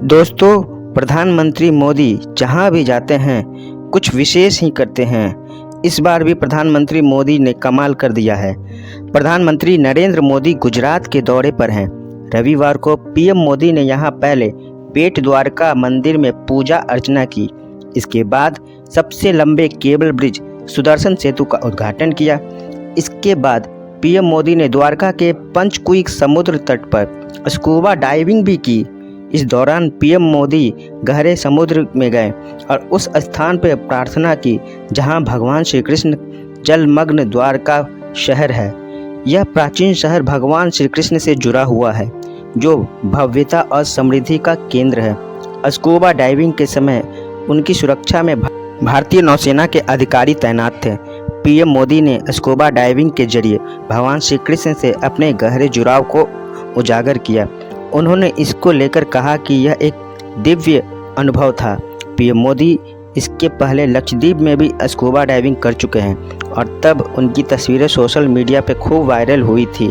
दोस्तों, प्रधानमंत्री मोदी जहां भी जाते हैं कुछ विशेष ही करते हैं। इस बार भी प्रधानमंत्री मोदी ने कमाल कर दिया है। प्रधानमंत्री नरेंद्र मोदी गुजरात के दौरे पर हैं। रविवार को पीएम मोदी ने यहां पहले बेट द्वारका मंदिर में पूजा अर्चना की। इसके बाद सबसे लंबे केबल ब्रिज सुदर्शन सेतु का उद्घाटन किया। इसके बाद पीएम मोदी ने द्वारका के पंचकुई समुद्र तट पर स्कूबा डाइविंग भी की। इस दौरान पीएम मोदी गहरे समुद्र में गए और उस स्थान पर प्रार्थना की जहां भगवान श्री कृष्ण जलमग्न द्वारका शहर है। यह प्राचीन शहर भगवान श्री कृष्ण से जुड़ा हुआ है, जो भव्यता और समृद्धि का केंद्र है। स्कूबा डाइविंग के समय उनकी सुरक्षा में भारतीय नौसेना के अधिकारी तैनात थे। पीएम मोदी ने स्कूबा डाइविंग के जरिए भगवान श्री कृष्ण से अपने गहरे जुड़ाव को उजागर किया। उन्होंने इसको लेकर कहा कि यह एक दिव्य अनुभव था। पीएम मोदी इसके पहले लक्षद्वीप में भी स्कूबा डाइविंग कर चुके हैं और तब उनकी तस्वीरें सोशल मीडिया पर खूब वायरल हुई थी।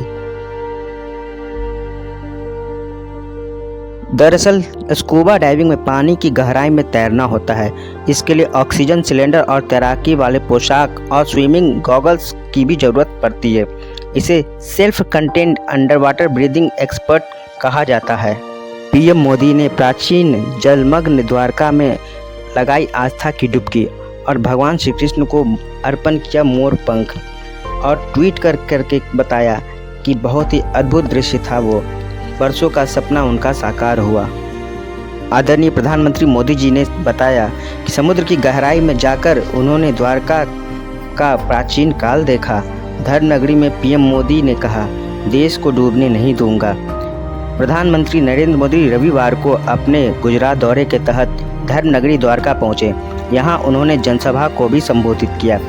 दरअसल स्कूबा डाइविंग में पानी की गहराई में तैरना होता है। इसके लिए ऑक्सीजन सिलेंडर और तैराकी वाले पोशाक और स्विमिंग गॉगल्स की भी ज़रूरत पड़ती है। इसे self contained under water breathing expert कहा जाता है। पीएम मोदी ने प्राचीन जलमग्न द्वारका में लगाई आस्था की डुबकी और भगवान श्री कृष्ण को अर्पण किया मोर पंख और ट्वीट करके बताया कि बहुत ही अद्भुत दृश्य था। वो वर्षों का सपना उनका साकार हुआ। आदरणीय प्रधानमंत्री मोदी जी ने बताया कि समुद्र की गहराई में जाकर उन्होंने द्वारका का प्राचीन काल देखा। धर्म नगरी में पीएम मोदी ने कहा, देश को डूबने नहीं दूंगा। प्रधानमंत्री नरेंद्र मोदी रविवार को अपने गुजरात दौरे के तहत धर्म नगरी द्वारका पहुंचे। यहां उन्होंने जनसभा को भी संबोधित किया।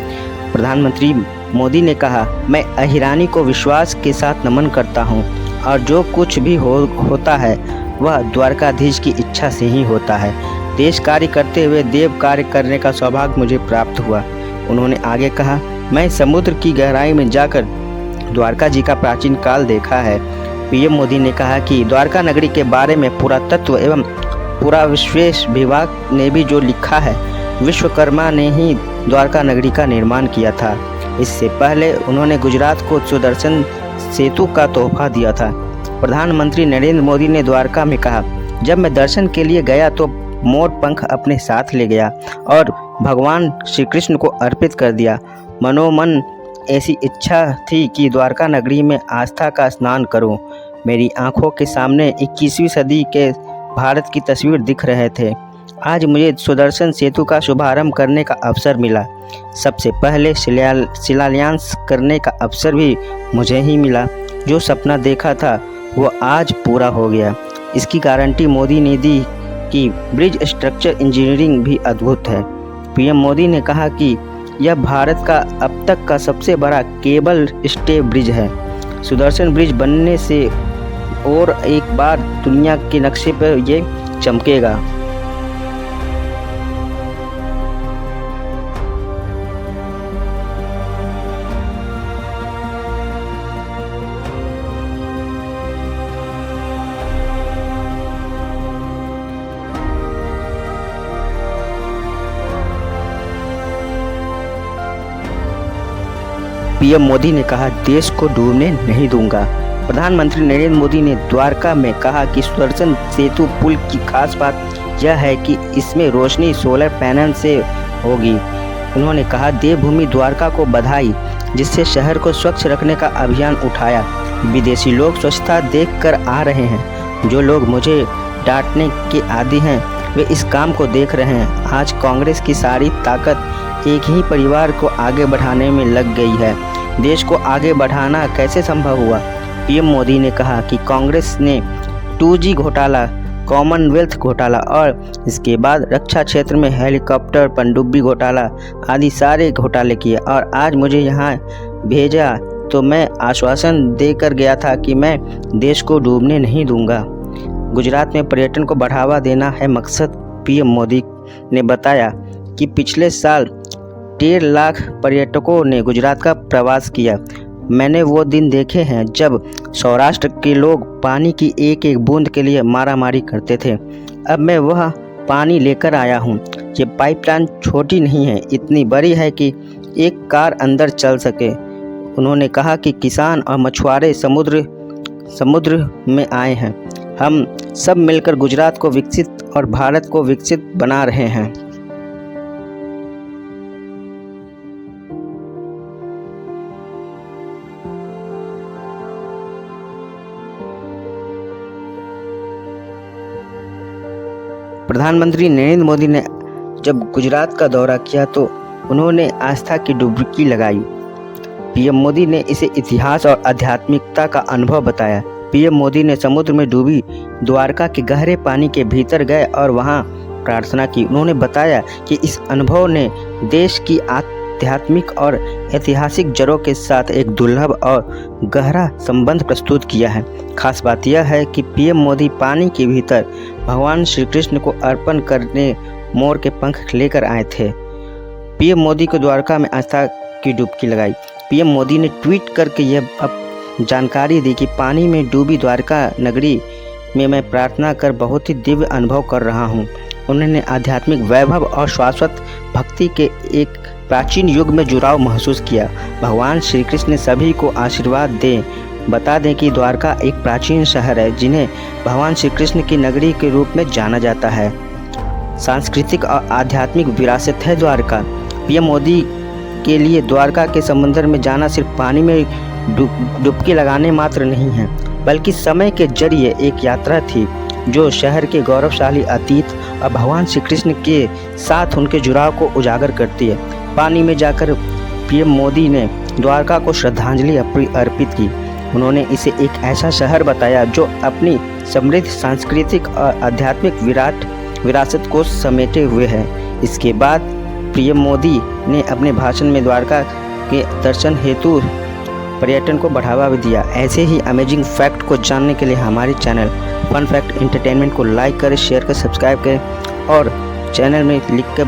प्रधानमंत्री मोदी ने कहा, मैं अहिरानी को विश्वास के साथ नमन करता हूं और जो कुछ भी होता है वह द्वारकाधीश की इच्छा से ही होता है। देश कार्य करते हुए देव कार्य करने का सौभाग्य मुझे प्राप्त हुआ। उन्होंने आगे कहा, मैं समुद्र की गहराई में जाकर द्वारका जी का प्राचीन काल देखा है। पीएम मोदी ने कहा कि द्वारका नगरी के बारे में पुरातत्व एवं पुराविशेष विभाग ने भी जो लिखा है, विश्वकर्मा ने ही द्वारका नगरी का निर्माण किया था। इससे पहले उन्होंने गुजरात को सुदर्शन सेतु का तोहफा दिया था। प्रधानमंत्री नरेंद्र मोदी ने द्वारका में कहा, जब मैं दर्शन के लिए गया तो मोर पंख अपने साथ ले गया और भगवान श्री कृष्ण को अर्पित कर दिया। मनोमन ऐसी इच्छा थी कि द्वारका नगरी में आस्था का स्नान करूं। मेरी आंखों के सामने 21वीं सदी के भारत की तस्वीर दिख रहे थे। आज मुझे सुदर्शन सेतु का शुभारंभ करने का अवसर मिला। सबसे पहले शिलान्यास करने का अवसर भी मुझे ही मिला। जो सपना देखा था वो आज पूरा हो गया। इसकी गारंटी मोदी ने दी कि ब्रिज स्ट्रक्चर इंजीनियरिंग भी अद्भुत है। पीएम मोदी ने कहा कि यह भारत का अब तक का सबसे बड़ा केबल स्टे ब्रिज है। सुदर्शन ब्रिज बनने से और एक बार दुनिया के नक्शे पर ये चमकेगा। पीएम मोदी ने कहा, देश को डूबने नहीं दूंगा। प्रधानमंत्री नरेंद्र मोदी ने द्वारका में कहा कि सुदर्शन सेतु पुल की खास बात यह है कि इसमें रोशनी सोलर पैनल से होगी। उन्होंने कहा, देवभूमि द्वारका को बधाई, जिससे शहर को स्वच्छ रखने का अभियान उठाया। विदेशी लोग स्वच्छता देखकर आ रहे हैं। जो लोग मुझे डांटने के आदी हैं वे इस काम को देख रहे हैं। आज कांग्रेस की सारी ताकत एक ही परिवार को आगे बढ़ाने में लग गई है। देश को आगे बढ़ाना कैसे संभव हुआ? पीएम मोदी ने कहा कि कांग्रेस ने 2G घोटाला, कॉमनवेल्थ घोटाला और इसके बाद रक्षा क्षेत्र में हेलीकॉप्टर पनडुब्बी घोटाला आदि सारे घोटाले किए और आज मुझे यहाँ भेजा तो मैं आश्वासन देकर गया था कि मैं देश को डूबने नहीं दूंगा। गुजरात में पर्यटन को बढ़ावा देना है मकसद। पीएम मोदी ने बताया कि पिछले साल 1.5 लाख पर्यटकों ने गुजरात का प्रवास किया। मैंने वो दिन देखे हैं जब सौराष्ट्र के लोग पानी की एक एक बूंद के लिए मारामारी करते थे। अब मैं वह पानी लेकर आया हूँ। ये पाइपलाइन छोटी नहीं है, इतनी बड़ी है कि एक कार अंदर चल सके। उन्होंने कहा कि किसान और मछुआरे समुद्र में आए हैं। हम सब मिलकर गुजरात को विकसित और भारत को विकसित बना रहे हैं। प्रधानमंत्री नरेंद्र मोदी ने जब गुजरात का दौरा किया तो उन्होंने आस्था की डुबकी लगाई। पीएम मोदी ने इसे इतिहास और आध्यात्मिकता का अनुभव बताया। पीएम मोदी ने समुद्र में डूबी द्वारका के गहरे पानी के भीतर गए और वहां प्रार्थना की। उन्होंने बताया कि इस अनुभव ने देश की आध्यात्मिक और ऐतिहासिक जड़ों के साथ एक दुर्लभ और गहरा संबंध प्रस्तुत किया है। खास बात यह है कि पीएम मोदी पानी के भीतर भगवान श्री कृष्ण को अर्पण करने मोर के पंख लेकर आए थे। पीएम मोदी को द्वारका में आस्था की डुबकी लगाई। पीएम मोदी ने ट्वीट करके यह जानकारी दी कि पानी में डूबी द्वारका नगरी में मैं प्रार्थना कर बहुत ही दिव्य अनुभव कर रहा हूँ। उन्होंने आध्यात्मिक वैभव और शाश्वत भक्ति के एक प्राचीन युग में जुड़ाव महसूस किया। भगवान श्री कृष्ण ने सभी को आशीर्वाद दें। बता दें कि द्वारका एक प्राचीन शहर है जिन्हें भगवान श्री कृष्ण की नगरी के रूप में जाना जाता है। सांस्कृतिक और आध्यात्मिक विरासत है द्वारका। पीएम मोदी के लिए द्वारका के समंदर में जाना सिर्फ पानी में डुबकी लगाने मात्र नहीं है, बल्कि समय के जरिए एक यात्रा थी जो शहर के गौरवशाली अतीत और भगवान श्री कृष्ण के साथ उनके जुड़ाव को उजागर करती है। पानी में जाकर पीएम मोदी ने द्वारका को श्रद्धांजलि अर्पित की। उन्होंने इसे एक ऐसा शहर बताया जो अपनी समृद्ध सांस्कृतिक और आध्यात्मिक विरासत को समेटे हुए है। इसके बाद पीएम मोदी ने अपने भाषण में द्वारका के दर्शन हेतु पर्यटन को बढ़ावा भी दिया। ऐसे ही अमेजिंग फैक्ट को जानने के लिए हमारे चैनल फन फैक्ट एंटरटेनमेंट को लाइक करें, शेयर करें, सब्सक्राइब करें और चैनल में लिख कर